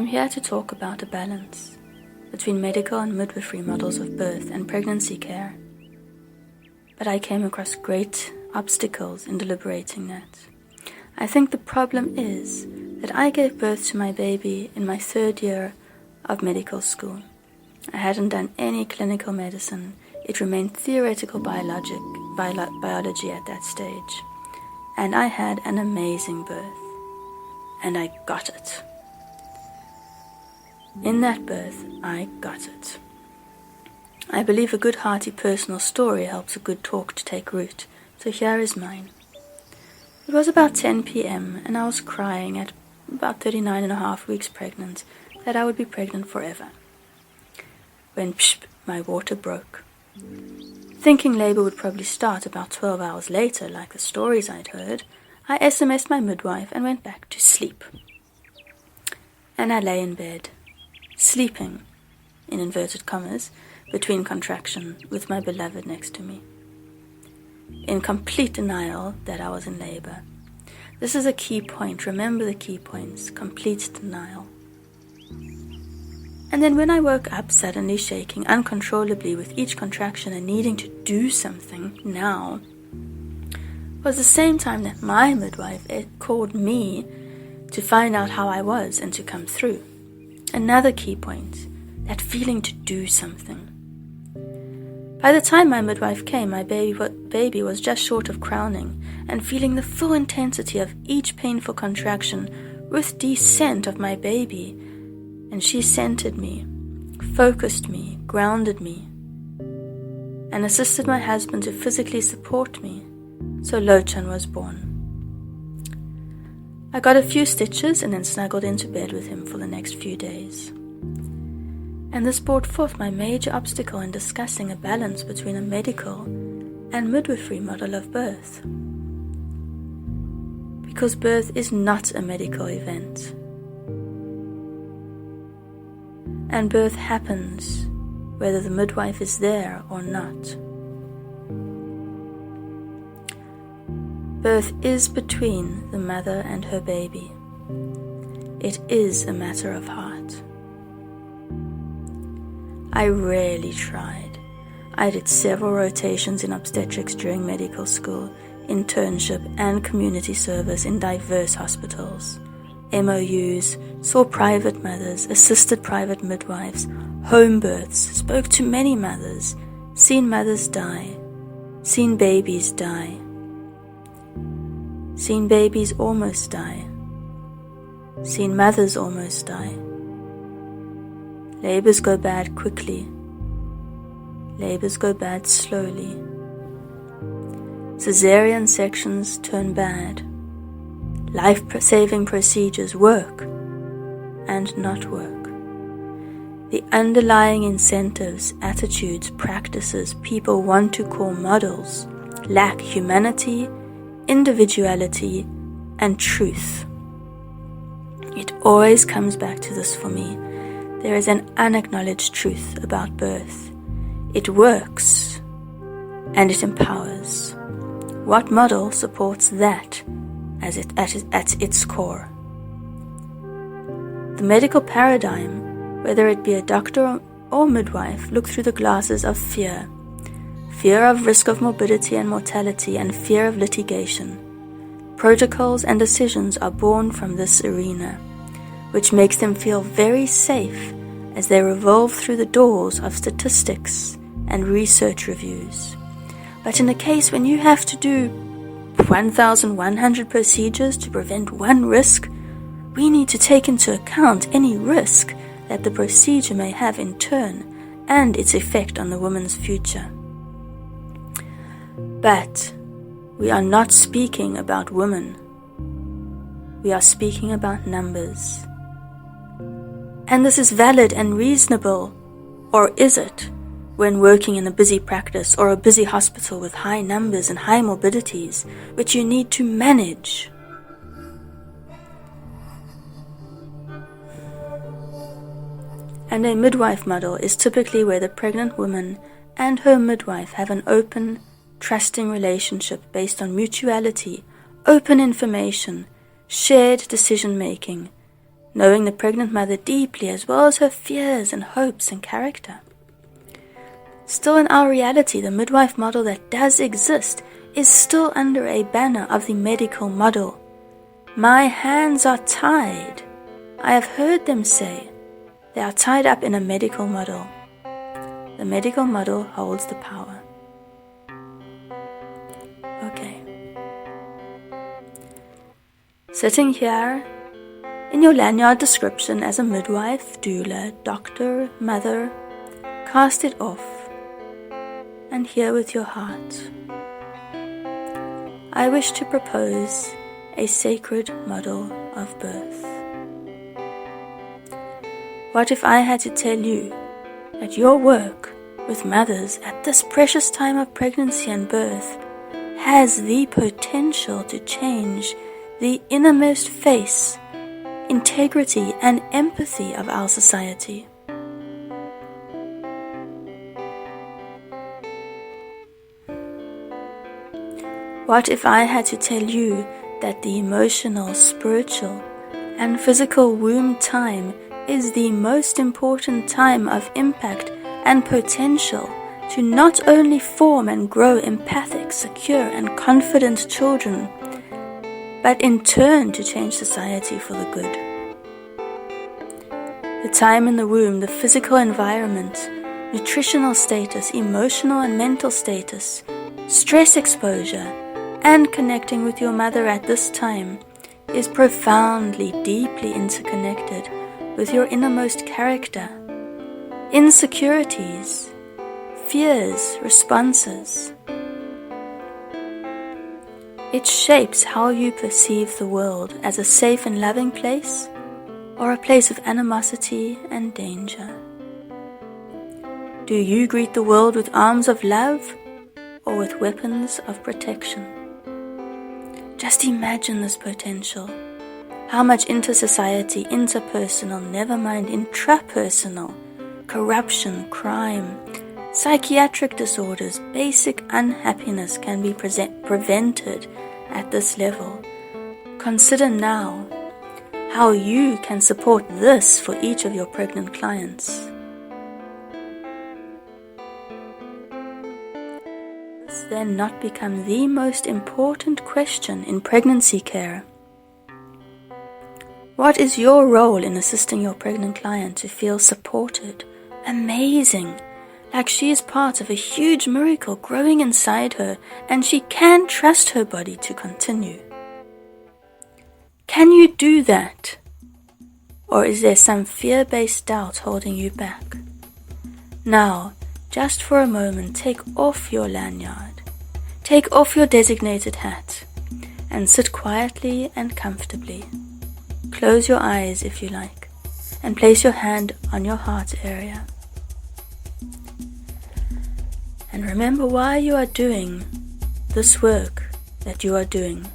I'm here to talk about a balance between medical and midwifery models of birth and pregnancy care. But I came across great obstacles in deliberating that. I think the problem is that I gave birth to my baby in my 3rd year of medical school. I hadn't done any clinical medicine. It remained theoretical biology at that stage. And I had an amazing birth. And I got it. In that birth, I got it. I believe a good hearty personal story helps a good talk to take root, so here is mine. It was about 10 p.m. and I was crying at about 39.5 weeks pregnant that I would be pregnant forever. When my water broke. Thinking labor would probably start about 12 hours later, like the stories I'd heard, I SMS'd my midwife and went back to sleep. And I lay in bed, sleeping, in inverted commas, between contraction with my beloved next to me, in complete denial that I was in labor. This is a key point. Remember the key points. Complete denial. And then when I woke up, suddenly shaking uncontrollably with each contraction and needing to do something now, was the same time that my midwife called me to find out how I was and to come through. Another key point, that feeling to do something. By the time my midwife came, my baby was just short of crowning and feeling the full intensity of each painful contraction with descent of my baby. And she centered me, focused me, grounded me, and assisted my husband to physically support me, so Lochan was born. I got a few stitches and then snuggled into bed with him for the next few days. And this brought forth my major obstacle in discussing a balance between a medical and midwifery model of birth. Because birth is not a medical event. And birth happens whether the midwife is there or not. Birth is between the mother and her baby. It is a matter of heart. I rarely tried. I did several rotations in obstetrics during medical school, internship and community service in diverse hospitals. MOUs, saw private mothers, assisted private midwives, home births, spoke to many mothers, seen mothers die, seen babies die, seen babies almost die, seen mothers almost die. Labors go bad quickly. Labors go bad slowly. Caesarean sections turn bad. Life-saving procedures work and not work. The underlying incentives, attitudes, practices people want to call models lack humanity, individuality, and truth. It always comes back to this for me. There is an unacknowledged truth about birth. It works and it empowers. What model supports that at its core? The medical paradigm, whether it be a doctor or midwife, look through the glasses of fear. Fear of risk of morbidity and mortality and fear of litigation. Protocols and decisions are born from this arena, which makes them feel very safe as they revolve through the doors of statistics and research reviews. But in a case when you have to do 1,100 procedures to prevent one risk, we need to take into account any risk that the procedure may have in turn and its effect on the woman's future. But we are not speaking about women. We are speaking about numbers. And this is valid and reasonable, or is it, when working in a busy practice or a busy hospital with high numbers and high morbidities, which you need to manage? And a midwife model is typically where the pregnant woman and her midwife have an open, trusting relationship based on mutuality, open information, shared decision-making, knowing the pregnant mother deeply as well as her fears and hopes and character. Still, in our reality, the midwife model that does exist is still under a banner of the medical model. My hands are tied. I have heard them say they are tied up in a medical model. The medical model holds the power. Okay. Sitting here in your lanyard description as a midwife, doula, doctor, mother, cast it off and hear with your heart. I wish to propose a sacred model of birth. What if I had to tell you that your work with mothers at this precious time of pregnancy and birth has the potential to change the innermost face, integrity, and empathy of our society? What if I had to tell you that the emotional, spiritual, and physical womb time is the most important time of impact and potential to not only form and grow empathic, secure, and confident children, but in turn to change society for the good? The time in the womb, the physical environment, nutritional status, emotional and mental status, stress exposure, and connecting with your mother at this time is profoundly, deeply interconnected with your innermost character, insecurities, fears, responses. It shapes how you perceive the world as a safe and loving place or a place of animosity and danger. Do you greet the world with arms of love or with weapons of protection? Just imagine this potential. How much inter-society, interpersonal, never mind intrapersonal, corruption, crime, psychiatric disorders, basic unhappiness can be prevented at this level. Consider now how you can support this for each of your pregnant clients. Does then not become the most important question in pregnancy care? What is your role in assisting your pregnant client to feel supported, amazing, like she is part of a huge miracle growing inside her and she can trust her body to continue? Can you do that? Or is there some fear-based doubt holding you back? Now, just for a moment, take off your lanyard, take off your designated hat, and sit quietly and comfortably. Close your eyes if you like, and place your hand on your heart area. And remember why you are doing this work that you are doing.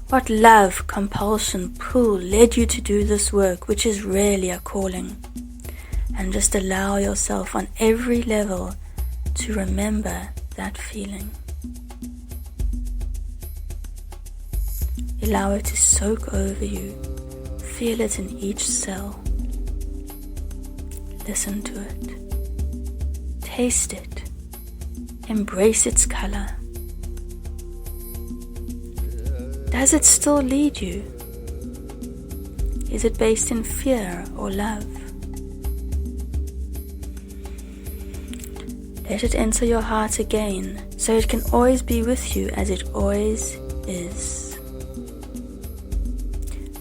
What love, compulsion, pull led you to do this work, which is really a calling. And just allow yourself on every level to remember that feeling. Allow it to soak over you. Feel it in each cell. Listen to it. Taste it. Embrace its color. Does it still lead you? Is it based in fear or love? Let it enter your heart again, so it can always be with you as it always is.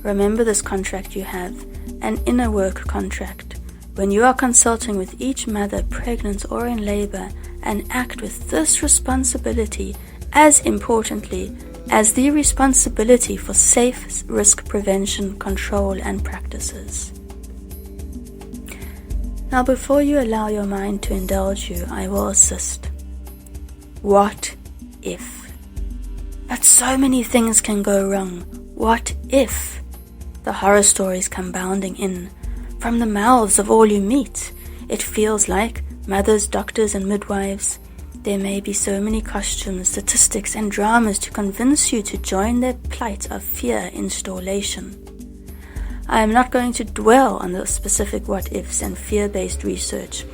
Remember this contract you have, an inner work contract, when you are consulting with each mother, pregnant or in labor, and act with this responsibility as importantly as the responsibility for safe risk prevention, control, and practices. Now, before you allow your mind to indulge you, I will assist. What if? But so many things can go wrong. What if? The horror stories come bounding in from the mouths of all you meet. It feels like mothers, doctors, and midwives. There may be so many costumes, statistics, and dramas to convince you to join their plight of fear installation. I am not going to dwell on the specific what-ifs and fear-based research.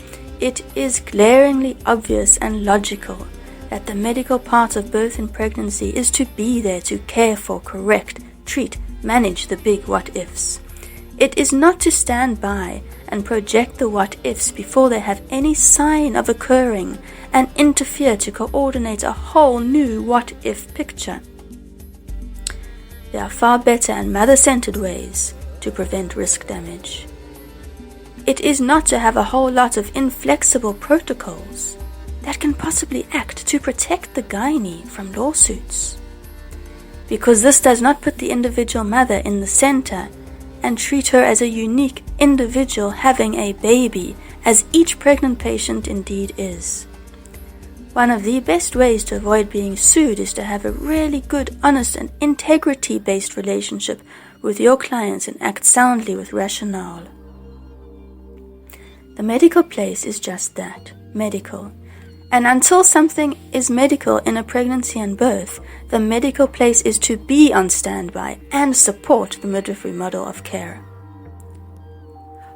It is glaringly obvious and logical that the medical part of birth and pregnancy is to be there to care for, correct, treat, manage the big what-ifs. It is not to stand by and project the what-ifs before they have any sign of occurring and interfere to coordinate a whole new what-if picture. There are far better and mother-centered ways to prevent risk damage. It is not to have a whole lot of inflexible protocols that can possibly act to protect the gynae from lawsuits. Because this does not put the individual mother in the center and treat her as a unique individual having a baby, as each pregnant patient indeed is. One of the best ways to avoid being sued is to have a really good, honest and integrity-based relationship with your clients and act soundly with rationale. The medical place is just that, medical. And until something is medical in a pregnancy and birth, the medical place is to be on standby and support the midwifery model of care.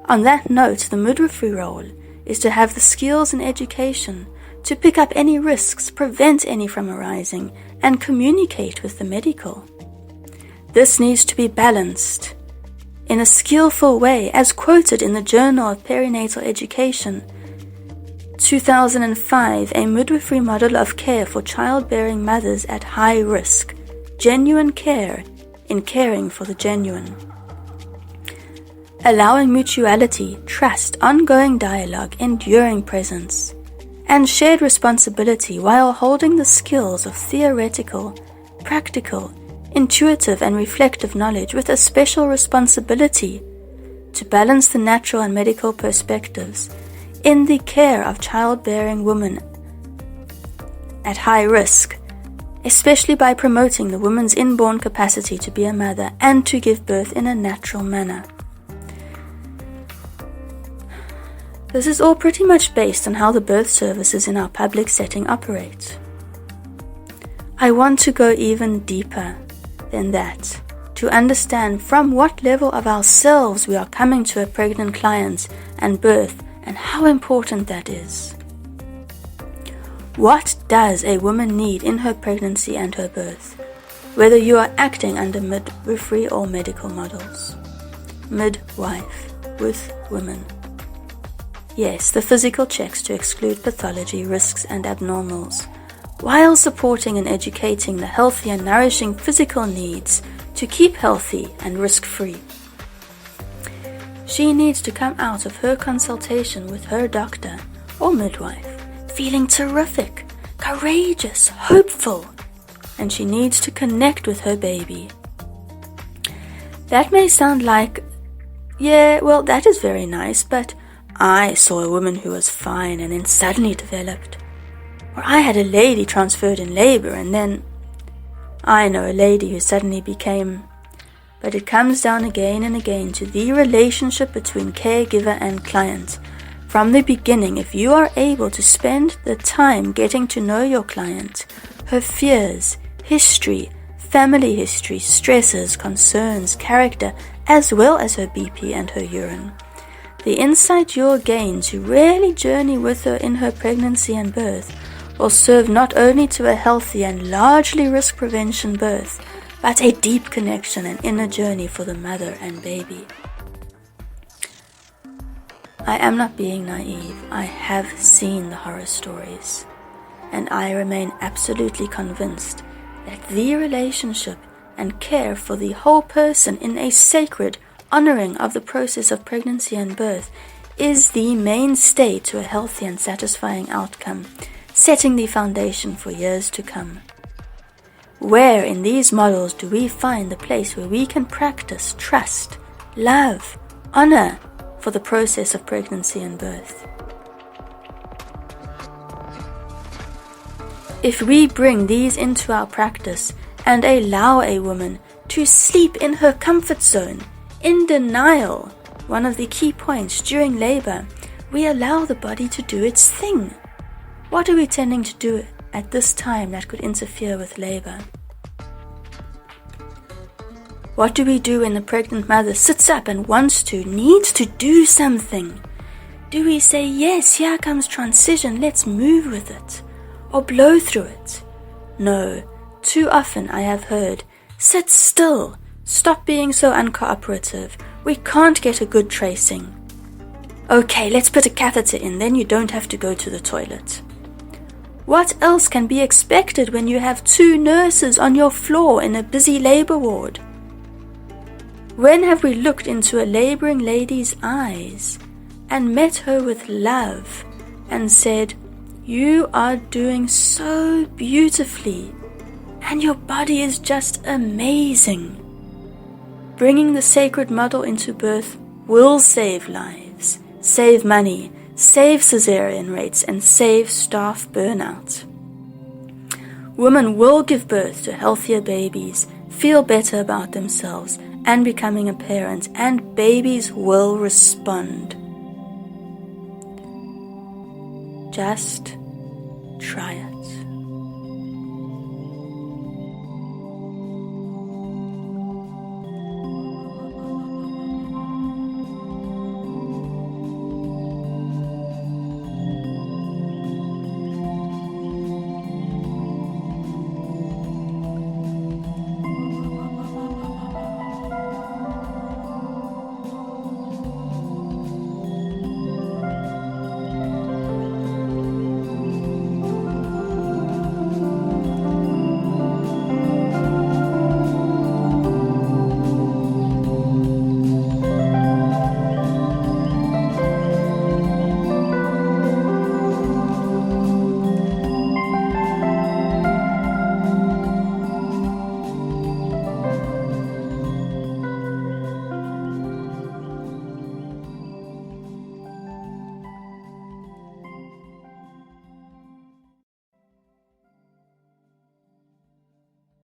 On that note, the midwifery role is to have the skills and education to pick up any risks, prevent any from arising, and communicate with the medical. This needs to be balanced in a skillful way, as quoted in the Journal of Perinatal Education, 2005, a midwifery model of care for childbearing mothers at high risk, genuine care in caring for the genuine. Allowing mutuality, trust, ongoing dialogue, enduring presence, and shared responsibility while holding the skills of theoretical, practical, intuitive and reflective knowledge with a special responsibility to balance the natural and medical perspectives in the care of childbearing women at high risk, especially by promoting the woman's inborn capacity to be a mother and to give birth in a natural manner. This is all pretty much based on how the birth services in our public setting operate. I want to go even deeper than that, to understand from what level of ourselves we are coming to a pregnant client and birth, and how important that is. What does a woman need in her pregnancy and her birth, whether you are acting under midwifery or medical models? Midwife with women. Yes, the physical checks to exclude pathology, risks and abnormals, while supporting and educating the healthy and nourishing physical needs to keep healthy and risk-free. She needs to come out of her consultation with her doctor or midwife feeling terrific, courageous, hopeful, and she needs to connect with her baby. That may sound like, yeah, well, that is very nice, but I saw a woman who was fine and then suddenly developed. Or I had a lady transferred in labor and then I know a lady who suddenly became... But it comes down again and again to the relationship between caregiver and client. From the beginning, if you are able to spend the time getting to know your client, her fears, history, family history, stresses, concerns, character, as well as her BP and her urine, the insight you'll gain to really journey with her in her pregnancy and birth will serve not only to a healthy and largely risk prevention birth, but a deep connection and inner journey for the mother and baby. I am not being naive. I have seen the horror stories, and I remain absolutely convinced that the relationship and care for the whole person in a sacred honoring of the process of pregnancy and birth is the mainstay to a healthy and satisfying outcome, setting the foundation for years to come. Where in these models do we find the place where we can practice trust, love, honor for the process of pregnancy and birth? If we bring these into our practice and allow a woman to sleep in her comfort zone, in denial, one of the key points during labor, we allow the body to do its thing. What are we tending to do at this time that could interfere with labor? What do we do when the pregnant mother sits up and needs to do something? Do we say, yes, here comes transition, let's move with it, or blow through it? No, too often I have heard, sit still, stop being so uncooperative, we can't get a good tracing. Okay, let's put a catheter in, then you don't have to go to the toilet. What else can be expected when you have 2 nurses on your floor in a busy labor ward? When have we looked into a laboring lady's eyes and met her with love and said, you are doing so beautifully and your body is just amazing? Bringing the sacred model into birth will save lives, save money, save cesarean rates, and save staff burnout. Women will give birth to healthier babies, feel better about themselves and becoming a parent, and babies will respond. Just try it.